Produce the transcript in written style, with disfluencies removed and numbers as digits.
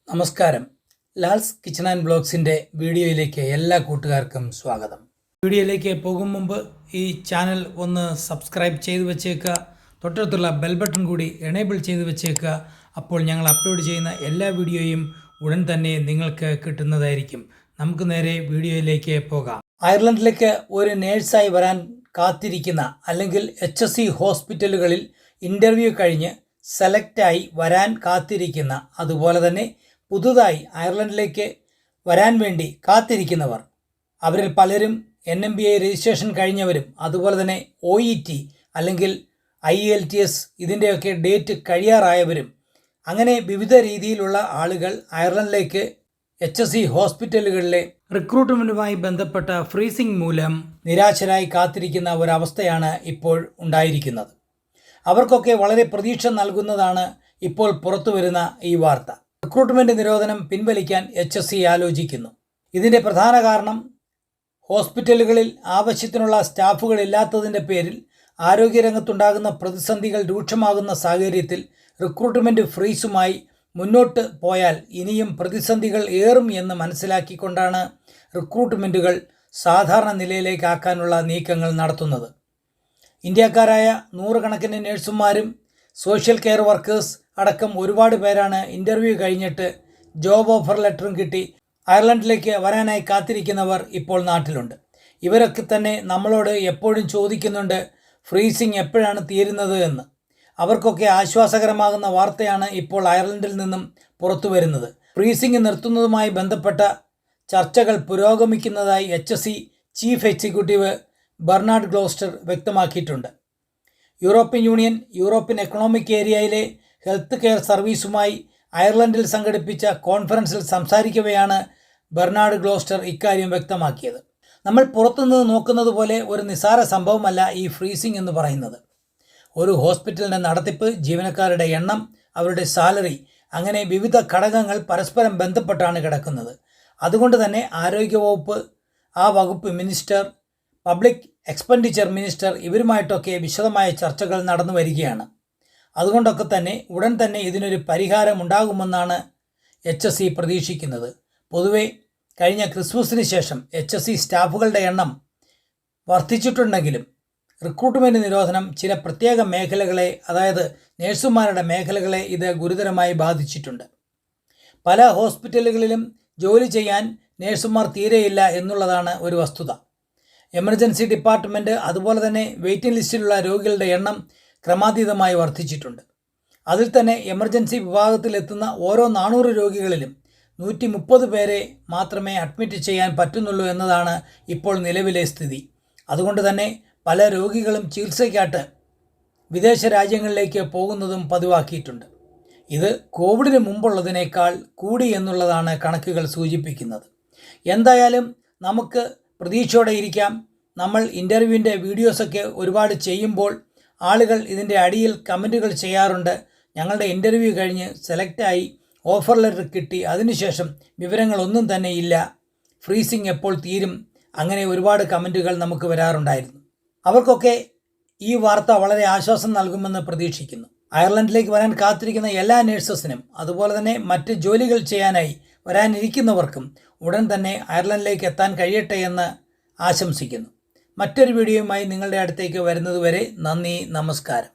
നമസ്കാരം. Lal's kitchen and ബ്ലോഗ്സിൻ്റെ വീഡിയോയിലേക്ക് എല്ലാ കൂട്ടുകാർക്കും സ്വാഗതം. വീഡിയോയിലേക്ക് പോകും മുമ്പ് ഈ ചാനൽ ഒന്ന് സബ്സ്ക്രൈബ് ചെയ്ത് വെച്ചേക്കുക, തൊട്ടടുത്തുള്ള ബെൽ ബട്ടൺ കൂടി എനേബിൾ ചെയ്ത് വെച്ചേക്കുക. അപ്പോൾ ഞങ്ങൾ അപ്ലോഡ് ചെയ്യുന്ന എല്ലാ വീഡിയോയും ഉടൻ തന്നെ നിങ്ങൾക്ക് കിട്ടുന്നതായിരിക്കും. നമുക്ക് നേരെ വീഡിയോയിലേക്ക് പോകാം. അയർലൻഡിലേക്ക് ഒരു നേഴ്സായി വരാൻ കാത്തിരിക്കുന്ന അല്ലെങ്കിൽ HSC ഹോസ്പിറ്റലുകളിൽ ഇൻ്റർവ്യൂ കഴിഞ്ഞ് സെലക്റ്റായി വരാൻ കാത്തിരിക്കുന്ന, അതുപോലെ തന്നെ പുതുതായി അയർലൻഡിലേക്ക് വരാൻ വേണ്ടി കാത്തിരിക്കുന്നവർ, അവരിൽ പലരും NMBI രജിസ്ട്രേഷൻ കഴിഞ്ഞവരും അതുപോലെ തന്നെ OET അല്ലെങ്കിൽ IELTS ഇതിൻ്റെയൊക്കെ ഡേറ്റ് കഴിയാറായവരും, അങ്ങനെ വിവിധ രീതിയിലുള്ള ആളുകൾ അയർലൻഡിലേക്ക് HSC ഹോസ്പിറ്റലുകളിലെ റിക്രൂട്ട്മെൻറ്റുമായി ബന്ധപ്പെട്ട ഫ്രീസിംഗ് മൂലം നിരാശരായി കാത്തിരിക്കുന്ന ഒരവസ്ഥയാണ് ഇപ്പോൾ ഉണ്ടായിരിക്കുന്നത്. അവർക്കൊക്കെ വളരെ പ്രതീക്ഷ നൽകുന്നതാണ് ഇപ്പോൾ പുറത്തു വരുന്ന ഈ വാർത്ത. റിക്രൂട്ട്മെൻറ്റ് നിരോധനം പിൻവലിക്കാൻ HSC ആലോചിക്കുന്നു. ഇതിൻ്റെ പ്രധാന കാരണം ഹോസ്പിറ്റലുകളിൽ ആവശ്യത്തിനുള്ള സ്റ്റാഫുകൾ ഇല്ലാത്തതിൻ്റെ പേരിൽ ആരോഗ്യരംഗത്തുണ്ടാകുന്ന പ്രതിസന്ധികൾ രൂക്ഷമാകുന്ന സാഹചര്യത്തിൽ റിക്രൂട്ട്മെൻറ്റ് ഫ്രീസുമായി മുന്നോട്ട് പോയാൽ ഇനിയും പ്രതിസന്ധികൾ ഏറും എന്ന് മനസ്സിലാക്കിക്കൊണ്ടാണ് റിക്രൂട്ട്മെൻറ്റുകൾ സാധാരണ നിലയിലേക്കാക്കാനുള്ള നീക്കങ്ങൾ നടത്തുന്നത്. ഇന്ത്യക്കാരായ നൂറുകണക്കിന് നഴ്സുമാരും സോഷ്യൽ കെയർ വർക്കേഴ്സ് അടക്കം ഒരുപാട് പേരാണ് ഇൻ്റർവ്യൂ കഴിഞ്ഞിട്ട് ജോബ് ഓഫർ ലെറ്ററും കിട്ടി അയർലൻഡിലേക്ക് വരാനായി കാത്തിരിക്കുന്നവർ ഇപ്പോൾ നാട്ടിലുണ്ട്. ഇവരൊക്കെ തന്നെ നമ്മളോട് എപ്പോഴും ചോദിക്കുന്നുണ്ട് ഫ്രീസിംഗ് എപ്പോഴാണ് തീരുന്നത് എന്ന്. അവർക്കൊക്കെ ആശ്വാസകരമാകുന്ന വാർത്തയാണ് ഇപ്പോൾ അയർലൻഡിൽ നിന്നും പുറത്തു വരുന്നത്. ഫ്രീസിംഗ് നിർത്തുന്നതുമായി ബന്ധപ്പെട്ട ചർച്ചകൾ പുരോഗമിക്കുന്നതായി HSC chief executive Bernard Gloster വ്യക്തമാക്കിയിട്ടുണ്ട്. യൂറോപ്യൻ യൂണിയൻ യൂറോപ്യൻ എക്കണോമിക് ഏരിയയിലെ ഹെൽത്ത് കെയർ സർവീസുമായി അയർലൻഡിൽ സംഘടിപ്പിച്ച കോൺഫറൻസിൽ സംസാരിക്കവെയാണ് ബെർണാഡ് ഗ്ലോസ്റ്റർ ഇക്കാര്യം വ്യക്തമാക്കിയത്. നമ്മൾ പുറത്തുനിന്ന് നോക്കുന്നത് പോലെ ഒരു നിസ്സാര സംഭവമല്ല ഈ ഫ്രീസിംഗ് എന്ന് പറയുന്നത്. ഒരു ഹോസ്പിറ്റലിൻ്റെ നടത്തിപ്പ്, ജീവനക്കാരുടെ എണ്ണം, അവരുടെ സാലറി, അങ്ങനെ വിവിധ ഘടകങ്ങൾ പരസ്പരം ബന്ധപ്പെട്ടാണ് കിടക്കുന്നത്. അതുകൊണ്ട് തന്നെ ആരോഗ്യവകുപ്പ്, ആ വകുപ്പ് മിനിസ്റ്റർ, പബ്ലിക് എക്സ്പെൻഡിച്ചർ മിനിസ്റ്റർ ഇവരുമായിട്ടൊക്കെ വിശദമായ ചർച്ചകൾ നടന്നു വരികയാണ്. അതുകൊണ്ടൊക്കെ തന്നെ ഉടൻ തന്നെ ഇതിനൊരു പരിഹാരം ഉണ്ടാകുമെന്നാണ് HSC പ്രതീക്ഷിക്കുന്നത്. പൊതുവെ കഴിഞ്ഞ ക്രിസ്മസിന് ശേഷം HSC സ്റ്റാഫുകളുടെ എണ്ണം വർദ്ധിച്ചിട്ടുണ്ടെങ്കിലും റിക്രൂട്ട്മെൻറ്റ് നിരോധനം ചില പ്രത്യേക മേഖലകളെ, അതായത് നഴ്സുമാരുടെ മേഖലകളെ ഇത് ഗുരുതരമായി ബാധിച്ചിട്ടുണ്ട്. പല ഹോസ്പിറ്റലുകളിലും ജോലി ചെയ്യാൻ നഴ്സുമാർ തീരെയില്ല എന്നുള്ളതാണ് ഒരു വസ്തുത. എമർജൻസി ഡിപ്പാർട്ട്മെൻറ്റ് അതുപോലെ തന്നെ വെയിറ്റിംഗ് ലിസ്റ്റിലുള്ള രോഗികളുടെ എണ്ണം ക്രമാതീതമായി വർദ്ധിച്ചിട്ടുണ്ട്. അതിൽ തന്നെ എമർജൻസി വിഭാഗത്തിലെത്തുന്ന ഓരോ 400 രോഗികളിലും 130 പേരെ മാത്രമേ അഡ്മിറ്റ് ചെയ്യാൻ പറ്റുന്നുള്ളൂ എന്നതാണ് ഇപ്പോൾ നിലവിലെ സ്ഥിതി. അതുകൊണ്ട് തന്നെ പല രോഗികളും ചികിത്സയ്ക്കായിട്ട് വിദേശ രാജ്യങ്ങളിലേക്ക് പോകുന്നതും പതിവാക്കിയിട്ടുണ്ട്. ഇത് കോവിഡിന് മുമ്പുള്ളതിനേക്കാൾ കൂടി എന്നുള്ളതാണ് കണക്കുകൾ സൂചിപ്പിക്കുന്നത്. എന്തായാലും നമുക്ക് പ്രതീക്ഷയോടെ ഇരിക്കാം. നമ്മൾ ഇൻ്റർവ്യൂവിൻ്റെ വീഡിയോസൊക്കെ ഒരുപാട് ചെയ്യുമ്പോൾ ആളുകൾ ഇതിൻ്റെ അടിയിൽ കമൻറ്റുകൾ ചെയ്യാറുണ്ട്. ഞങ്ങളുടെ ഇൻ്റർവ്യൂ കഴിഞ്ഞ് സെലക്റ്റായി, ഓഫർ ലെറ്റർ കിട്ടി, അതിനുശേഷം വിവരങ്ങളൊന്നും തന്നെ ഇല്ല, ഫ്രീസിംഗ് എപ്പോൾ തീരും, അങ്ങനെ ഒരുപാട് കമൻറ്റുകൾ നമുക്ക് വരാറുണ്ടായിരുന്നു. അവർക്കൊക്കെ ഈ വാർത്ത വളരെ ആശ്വാസം നൽകുമെന്ന് പ്രതീക്ഷിക്കുന്നു. അയർലൻഡിലേക്ക് വരാൻ കാത്തിരിക്കുന്ന എല്ലാ നഴ്സസിനും അതുപോലെ തന്നെ മറ്റ് ജോലികൾ ചെയ്യാനായി വരാനിരിക്കുന്നവർക്കും ഉടൻ തന്നെ അയർലൻഡിലേക്ക് എത്താൻ കഴിയട്ടെ എന്ന് ആശംസിക്കുന്നു. മറ്റൊരു വീഡിയോയുമായി നിങ്ങളുടെ അടുത്തേക്ക് വരുന്നതുവരെ നന്ദി, നമസ്കാരം.